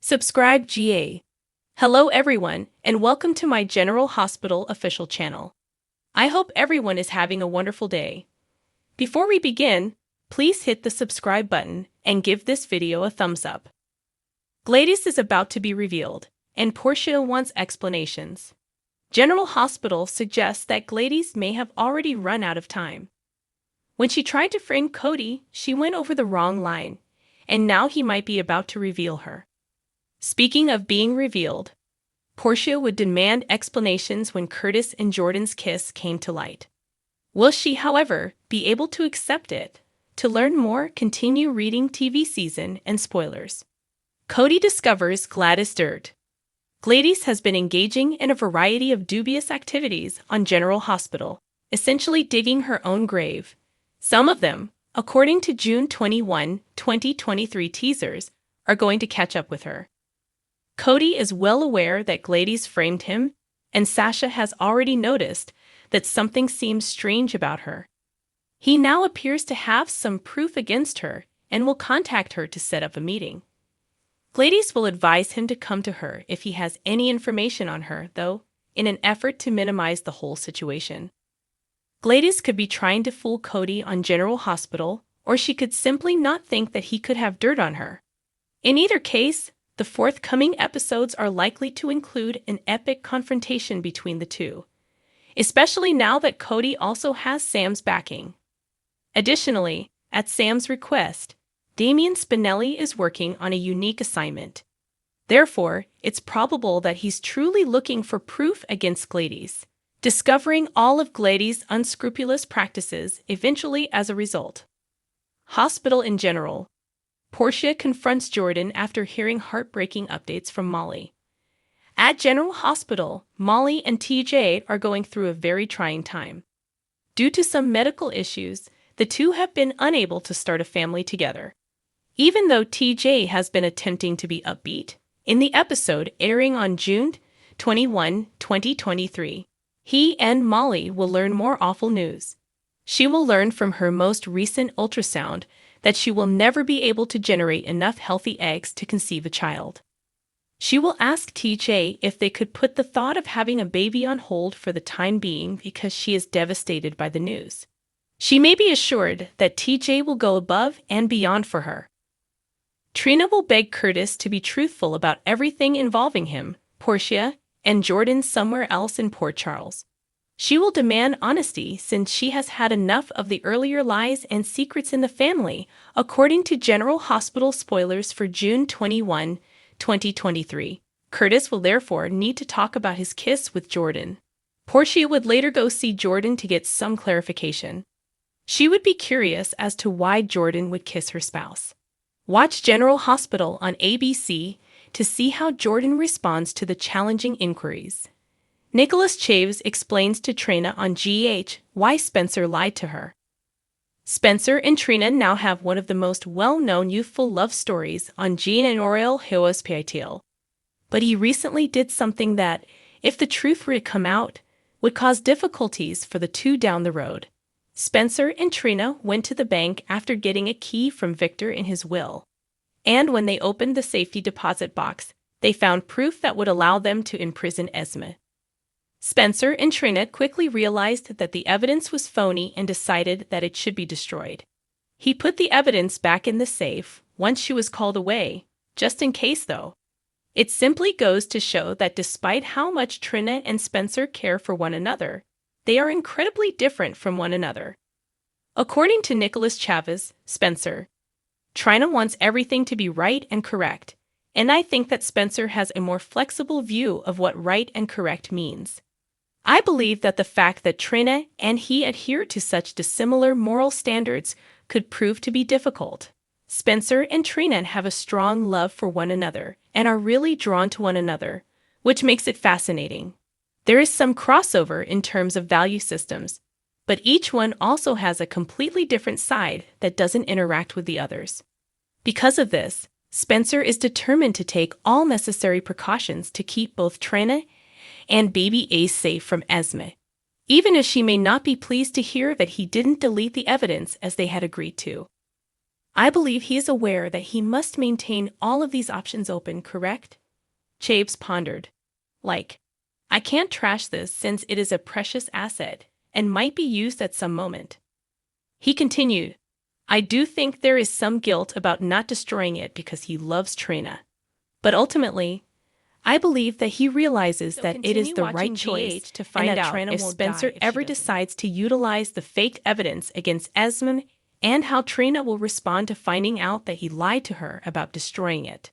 Subscribe GA. Hello everyone, and welcome to my General Hospital official channel. I hope everyone is having a wonderful day. Before we begin, please hit the subscribe button and give this video a thumbs up. Gladys is about to be revealed, and Portia wants explanations. General Hospital suggests that Gladys may have already run out of time. When she tried to frame Cody, she went over the wrong line, and now he might be about to reveal her. Speaking of being revealed, Portia would demand explanations when Curtis and Jordan's kiss came to light. Will she, however, be able to accept it? To learn more, continue reading TV season and spoilers. Cody discovers Gladys dirt. Gladys has been engaging in a variety of dubious activities on General Hospital, essentially digging her own grave. Some of them, according to June 21, 2023 teasers, are going to catch up with her. Cody is well aware that Gladys framed him, and Sasha has already noticed that something seems strange about her. He now appears to have some proof against her and will contact her to set up a meeting. Gladys will advise him to come to her if he has any information on her, though, in an effort to minimize the whole situation. Gladys could be trying to fool Cody on General Hospital, or she could simply not think that he could have dirt on her. In either case, the forthcoming episodes are likely to include an epic confrontation between the two, especially now that Cody also has Sam's backing. Additionally, at Sam's request, Damian Spinelli is working on a unique assignment. Therefore, it's probable that he's truly looking for proof against Gladys, discovering all of Gladys' unscrupulous practices eventually as a result. Hospital in general. Portia confronts Jordan after hearing heartbreaking updates from Molly. At General Hospital, Molly and TJ are going through a very trying time. Due to some medical issues, the two have been unable to start a family together. Even though TJ has been attempting to be upbeat, in the episode airing on June 21, 2023, he and Molly will learn more awful news. She will learn from her most recent ultrasound that she will never be able to generate enough healthy eggs to conceive a child. She will ask TJ if they could put the thought of having a baby on hold for the time being because she is devastated by the news. She may be assured that TJ will go above and beyond for her. Trina will beg Curtis to be truthful about everything involving him, Portia, and Jordan somewhere else in Port Charles. She will demand honesty since she has had enough of the earlier lies and secrets in the family, according to General Hospital spoilers for June 21, 2023. Curtis will therefore need to talk about his kiss with Jordan. Portia would later go see Jordan to get some clarification. She would be curious as to why Jordan would kiss her spouse. Watch General Hospital on ABC to see how Jordan responds to the challenging inquiries. Nicholas Chaves explains to Trina on GH why Spencer lied to her. Spencer and Trina now have one of the most well-known youthful love stories on Jean and Aurel Hospital. But he recently did something that, if the truth were to come out, would cause difficulties for the two down the road. Spencer and Trina went to the bank after getting a key from Victor in his will. And when they opened the safety deposit box, they found proof that would allow them to imprison Esme. Spencer and Trina quickly realized that the evidence was phony and decided that it should be destroyed. He put the evidence back in the safe once she was called away, just in case though. It simply goes to show that despite how much Trina and Spencer care for one another, they are incredibly different from one another. According to Nicholas Chaves, Spencer, Trina wants everything to be right and correct, and I think that Spencer has a more flexible view of what right and correct means. I believe that the fact that Trina and he adhere to such dissimilar moral standards could prove to be difficult. Spencer and Trina have a strong love for one another and are really drawn to one another, which makes it fascinating. There is some crossover in terms of value systems, but each one also has a completely different side that doesn't interact with the others. Because of this, Spencer is determined to take all necessary precautions to keep both Trina and baby Ace safe from Esme, even if she may not be pleased to hear that he didn't delete the evidence as they had agreed to. I believe he is aware that he must maintain all of these options open, correct? Chaves pondered. Like, I can't trash this since it is a precious asset and might be used at some moment. He continued, I do think there is some guilt about not destroying it because he loves Trina. But ultimately, I believe that he realizes that it is the right choice to find and that out Trina if won't Spencer die if she ever doesn't. decides to utilize the fake evidence against Esmond and how Trina will respond to finding out that he lied to her about destroying it.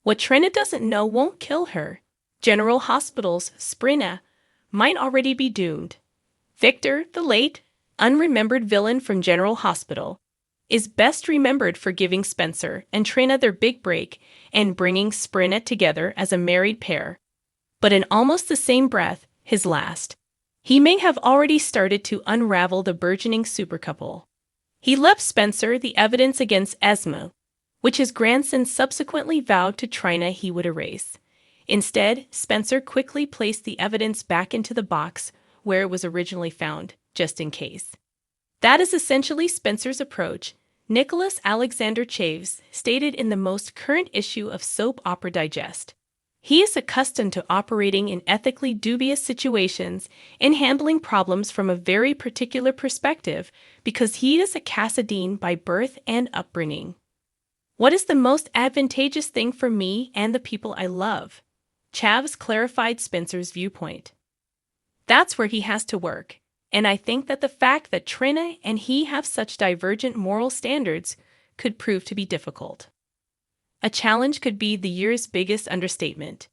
What Trina doesn't know won't kill her. General Hospital's Sprina might already be doomed. Victor, the late, unremembered villain from General Hospital, is best remembered for giving Spencer and Trina their big break and bringing Sprina together as a married pair. But in almost the same breath, his last. He may have already started to unravel the burgeoning supercouple. He left Spencer the evidence against Esmo, which his grandson subsequently vowed to Trina he would erase. Instead, Spencer quickly placed the evidence back into the box where it was originally found, just in case. That is essentially Spencer's approach, Nicholas Alexander Chaves stated in the most current issue of Soap Opera Digest. He is accustomed to operating in ethically dubious situations and handling problems from a very particular perspective because he is a Cassadine by birth and upbringing. What is the most advantageous thing for me and the people I love? Chaves clarified Spencer's viewpoint. That's where he has to work, and I think that the fact that Trina and he have such divergent moral standards could prove to be difficult. A challenge could be the year's biggest understatement.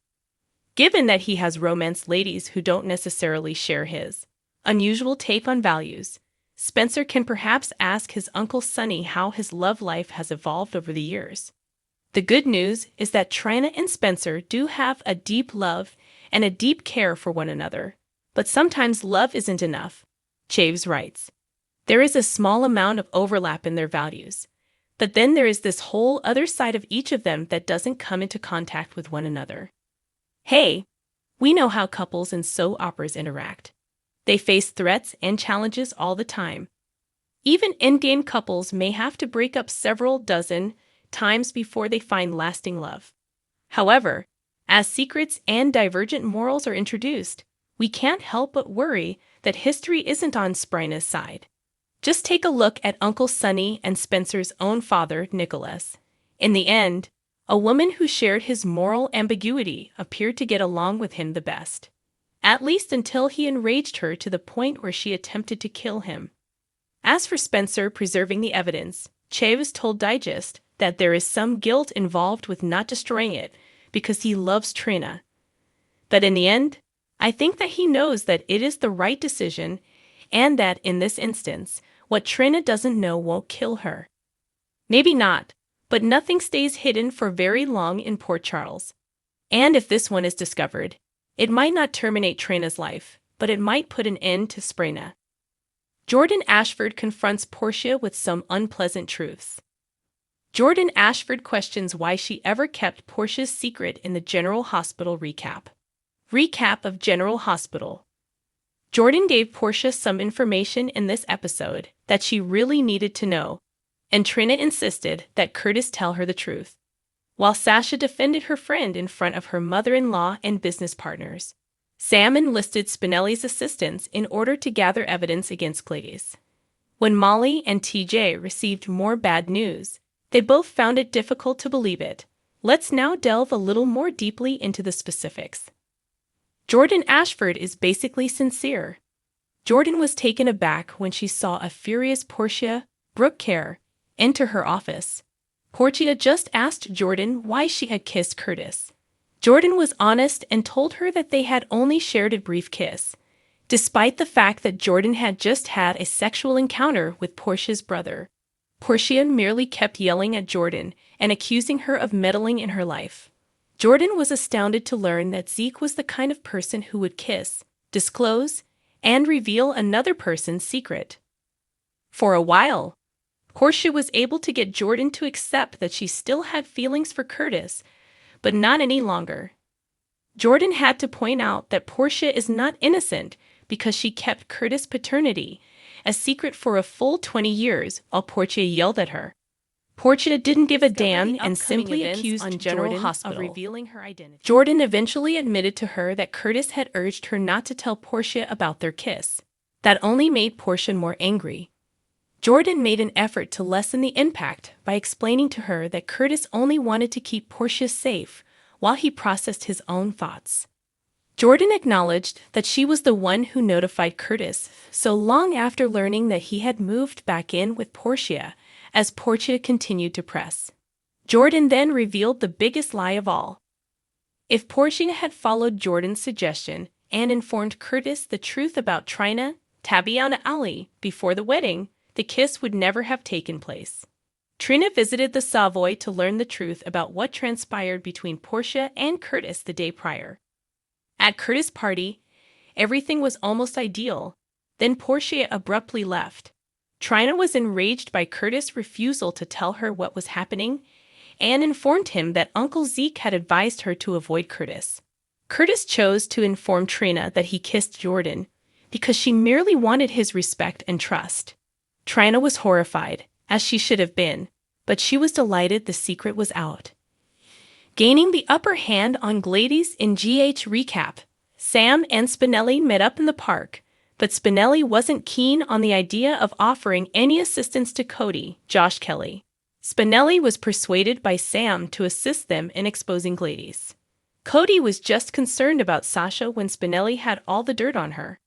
Given that he has romanced ladies who don't necessarily share his unusual take on values, Spencer can perhaps ask his Uncle Sonny how his love life has evolved over the years. The good news is that Trina and Spencer do have a deep love and a deep care for one another, but sometimes love isn't enough. Chaves writes, there is a small amount of overlap in their values. But then there is this whole other side of each of them that doesn't come into contact with one another. Hey, we know how couples in soap operas interact. They face threats and challenges all the time. Even in-game couples may have to break up several dozen times before they find lasting love. However, as secrets and divergent morals are introduced, we can't help but worry that history isn't on Sprina's side. Just take a look at Uncle Sonny and Spencer's own father, Nicholas. In the end, a woman who shared his moral ambiguity appeared to get along with him the best. At least until he enraged her to the point where she attempted to kill him. As for Spencer preserving the evidence, Chaves told Digest that there is some guilt involved with not destroying it because he loves Trina. But in the end, I think that he knows that it is the right decision and that in this instance, what Trina doesn't know won't kill her. Maybe not, but nothing stays hidden for very long in Port Charles. And if this one is discovered, it might not terminate Trina's life, but it might put an end to Sprina. Jordan Ashford confronts Portia with some unpleasant truths. Jordan Ashford questions why she ever kept Portia's secret in the General Hospital recap. Recap of General Hospital. Jordan gave Portia some information in this episode that she really needed to know, and Trina insisted that Curtis tell her the truth, while Sasha defended her friend in front of her mother-in-law and business partners. Sam enlisted Spinelli's assistance in order to gather evidence against Gladys. When Molly and TJ received more bad news, they both found it difficult to believe it. Let's now delve a little more deeply into the specifics. Jordan Ashford is basically sincere. Jordan was taken aback when she saw a furious Portia, Brooke Kerr, enter her office. Portia just asked Jordan why she had kissed Curtis. Jordan was honest and told her that they had only shared a brief kiss, despite the fact that Jordan had just had a sexual encounter with Portia's brother. Portia merely kept yelling at Jordan and accusing her of meddling in her life. Jordan was astounded to learn that Zeke was the kind of person who would kiss, disclose, and reveal another person's secret. For a while, Portia was able to get Jordan to accept that she still had feelings for Curtis, but not any longer. Jordan had to point out that Portia is not innocent because she kept Curtis' paternity a secret for a full 20 years while Portia yelled at her. Portia didn't give a damn and simply accused Jordan of revealing her identity. Jordan eventually admitted to her that Curtis had urged her not to tell Portia about their kiss. That only made Portia more angry. Jordan made an effort to lessen the impact by explaining to her that Curtis only wanted to keep Portia safe while he processed his own thoughts. Jordan acknowledged that she was the one who notified Curtis so long after learning that he had moved back in with Portia, as Portia continued to press. Jordan then revealed the biggest lie of all. If Portia had followed Jordan's suggestion and informed Curtis the truth about Trina, Tabby and Ali before the wedding, the kiss would never have taken place. Trina visited the Savoy to learn the truth about what transpired between Portia and Curtis the day prior. At Curtis' party, everything was almost ideal. Then Portia abruptly left. Trina was enraged by Curtis' refusal to tell her what was happening and informed him that Uncle Zeke had advised her to avoid Curtis. Curtis chose to inform Trina that he kissed Jordan because she merely wanted his respect and trust. Trina was horrified, as she should have been, but she was delighted the secret was out. Gaining the upper hand on Gladys in GH recap, Sam and Spinelli met up in the park, but Spinelli wasn't keen on the idea of offering any assistance to Cody, Josh Kelly. Spinelli was persuaded by Sam to assist them in exposing Gladys. Cody was just concerned about Sasha when Spinelli had all the dirt on her.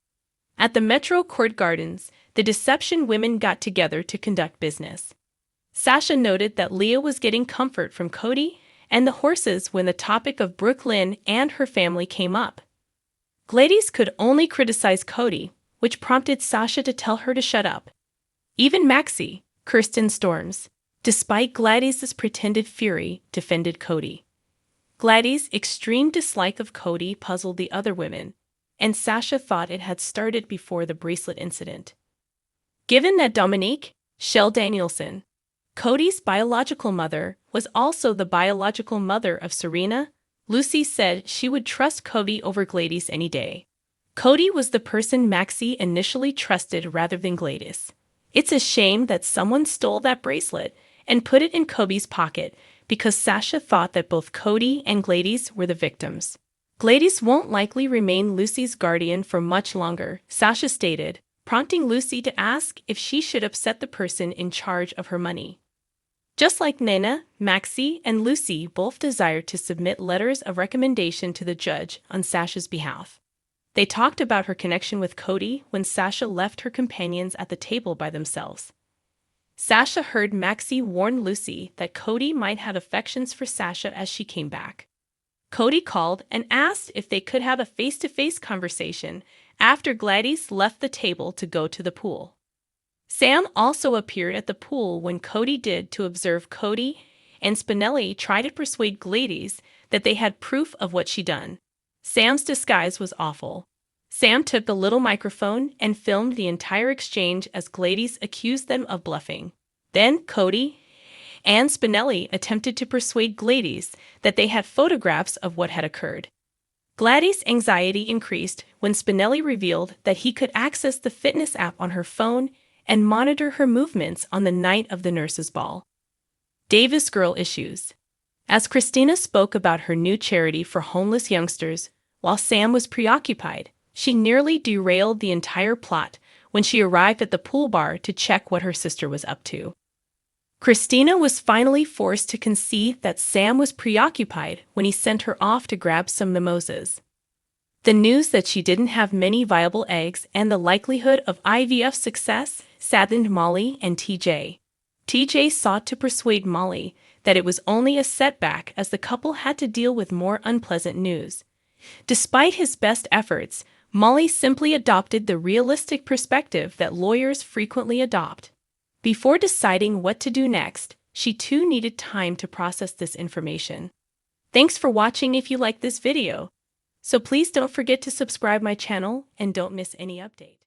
At the Metro Court Gardens, the Deception women got together to conduct business. Sasha noted that Leah was getting comfort from Cody and the horses when the topic of Brooklyn and her family came up. Gladys could only criticize Cody, which prompted Sasha to tell her to shut up. Even Maxie, Kirsten Storms, despite Gladys' pretended fury, defended Cody. Gladys' extreme dislike of Cody puzzled the other women, and Sasha thought it had started before the bracelet incident. Given that Dominique, Shell Danielson, Cody's biological mother, was also the biological mother of Serena, Lucy said she would trust Cody over Gladys any day. Cody was the person Maxie initially trusted rather than Gladys. It's a shame that someone stole that bracelet and put it in Kobe's pocket because Sasha thought that both Cody and Gladys were the victims. Gladys won't likely remain Lucy's guardian for much longer, Sasha stated, prompting Lucy to ask if she should upset the person in charge of her money. Just like Nana, Maxie, and Lucy both desired to submit letters of recommendation to the judge on Sasha's behalf. They talked about her connection with Cody when Sasha left her companions at the table by themselves. Sasha heard Maxie warn Lucy that Cody might have affections for Sasha as she came back. Cody called and asked if they could have a face-to-face conversation after Gladys left the table to go to the pool. Sam also appeared at the pool when Cody did to observe Cody, and Spinelli tried to persuade Gladys that they had proof of what she'd done. Sam's disguise was awful. Sam took the little microphone and filmed the entire exchange as Gladys accused them of bluffing. Then Cody and Spinelli attempted to persuade Gladys that they had photographs of what had occurred. Gladys' anxiety increased when Spinelli revealed that he could access the fitness app on her phone and monitor her movements on the night of the nurses' ball. Davis Girl Issues. As Christina spoke about her new charity for homeless youngsters, while Sam was preoccupied, she nearly derailed the entire plot when she arrived at the pool bar to check what her sister was up to. Christina was finally forced to concede that Sam was preoccupied when he sent her off to grab some mimosas. The news that she didn't have many viable eggs and the likelihood of IVF success saddened Molly and TJ. TJ sought to persuade Molly that it was only a setback as the couple had to deal with more unpleasant news. Despite his best efforts, Molly simply adopted the realistic perspective that lawyers frequently adopt. Before deciding what to do next, she too needed time to process this information. Thanks for watching. If you like this video, so please don't forget to subscribe my channel and don't miss any update.